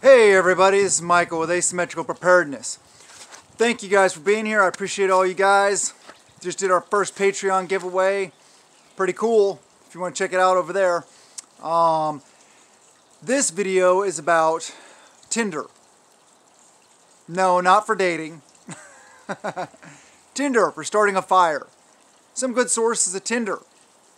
Hey everybody, this is Michael with Asymmetrical Preparedness. Thank you guys for being here. I appreciate all you guys. Just did our first Patreon giveaway. Pretty cool. If you want to check it out over there. This video is about Tinder. No, not for dating. Tinder for starting a fire. Some good sources of Tinder.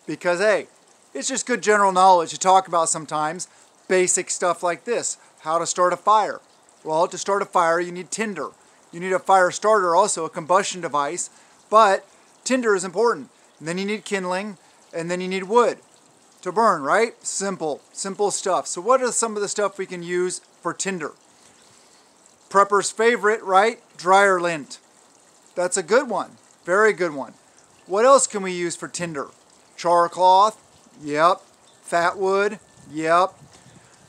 Because hey, it's just good general knowledge to talk about sometimes. Basic stuff like this. How to start a fire. Well, to start a fire, you need tinder. You need a fire starter, also a combustion device, but tinder is important. And then you need kindling, and then you need wood to burn, right? Simple stuff. So what are some of the stuff we can use for tinder? Prepper's favorite, right? Dryer lint. That's a good one. Very good one. What else can we use for tinder? Char cloth. Yep. Fat wood. Yep.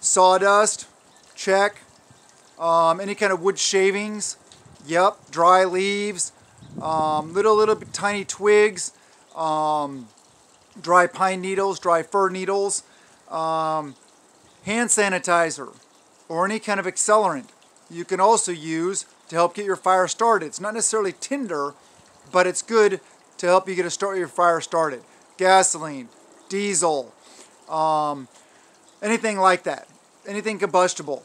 Sawdust. Check. Any kind of wood shavings. Yep. Dry leaves. Little tiny twigs. Dry pine needles. Dry fir needles. Hand sanitizer. Or any kind of accelerant you can also use to help get your fire started. It's not necessarily tinder, but it's good to help you get your fire started. Gasoline. Diesel. Anything like that. Anything combustible.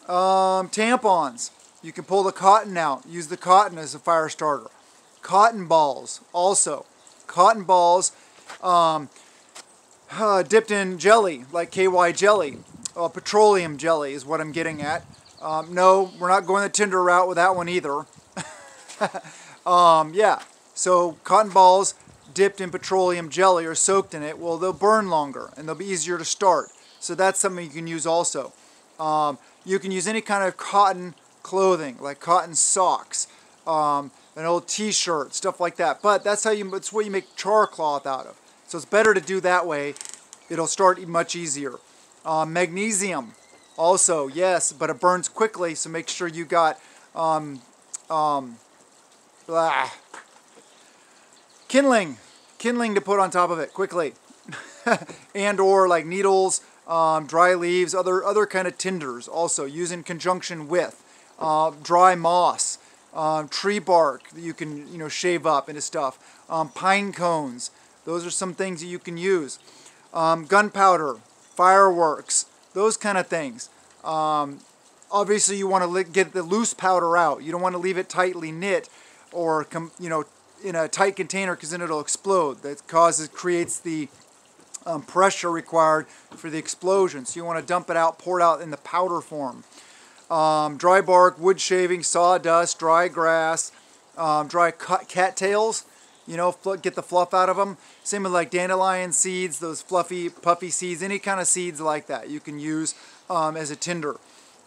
Tampons. You can pull the cotton out. Use the cotton as a fire starter. Cotton balls also. Cotton balls dipped in jelly, like KY jelly. Petroleum jelly is what I'm getting at. No, we're not going the Tinder route with that one either. Yeah, so cotton balls dipped in petroleum jelly or soaked in it, well, they'll burn longer and they'll be easier to start. So that's something you can use also. You can use any kind of cotton clothing, like cotton socks, an old t-shirt, stuff like that. But that's what you make char cloth out of. So it's better to do that way. It'll start much easier. Magnesium, also, yes, but it burns quickly, so make sure you got kindling to put on top of it quickly. And or like needles, dry leaves, other kind of tinders also use in conjunction with dry moss, tree bark that you can shave up into stuff, pine cones. Those are some things that you can use. Gunpowder, fireworks, those kind of things. Obviously, you want to get the loose powder out. You don't want to leave it tightly knit or in a tight container because then it'll explode. That creates the pressure required for the explosion. So you want to dump it out, pour it out in the powder form. Dry bark, wood shaving, sawdust, dry grass, dry cattails, get the fluff out of them. Same with like dandelion seeds, those fluffy, puffy seeds, any kind of seeds like that you can use as a tinder.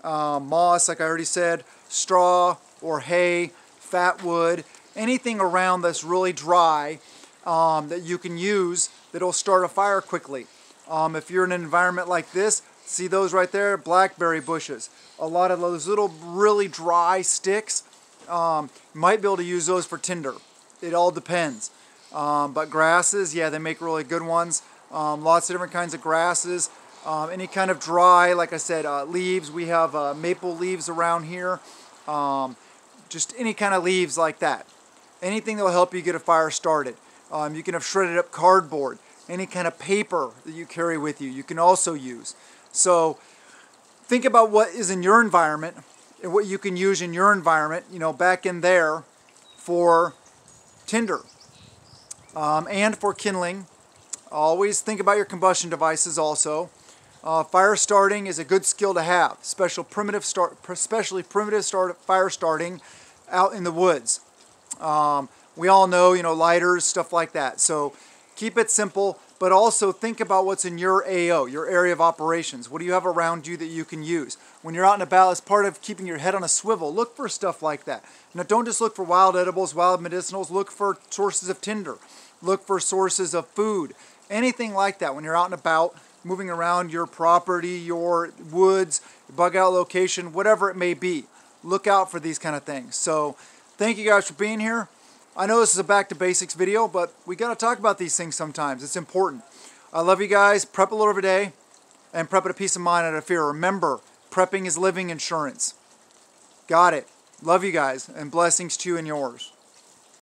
Moss, like I already said, straw or hay, fat wood, anything around that's really dry that you can use that'll start a fire quickly. If you're in an environment like this, see those right there? Blackberry bushes. A lot of those little really dry sticks, might be able to use those for tinder. It all depends. But grasses, yeah, they make really good ones. Lots of different kinds of grasses. Any kind of dry, like I said, leaves. We have maple leaves around here. Just any kind of leaves like that. Anything that will help you get a fire started. You can have shredded up cardboard, any kind of paper that you carry with you can also use. So think about what is in your environment and what you can use in your environment, back in there for tinder and for kindling. Always think about your combustion devices also. Fire starting is a good skill to have, especially primitive fire starting out in the woods. We all know, lighters, stuff like that. So keep it simple, but also think about what's in your AO, your area of operations. What do you have around you that you can use? When you're out and about, as part of keeping your head on a swivel, look for stuff like that. Now, don't just look for wild edibles, wild medicinals. Look for sources of tinder. Look for sources of food. Anything like that when you're out and about, moving around your property, your woods, bug out location, whatever it may be. Look out for these kind of things. So thank you guys for being here. I know this is a back to basics video, but we got to talk about these things sometimes. It's important. I love you guys. Prep a little every day and prep at a peace of mind and a fear. Remember, Prepping is living insurance. Got it. Love you guys, and blessings to you and yours.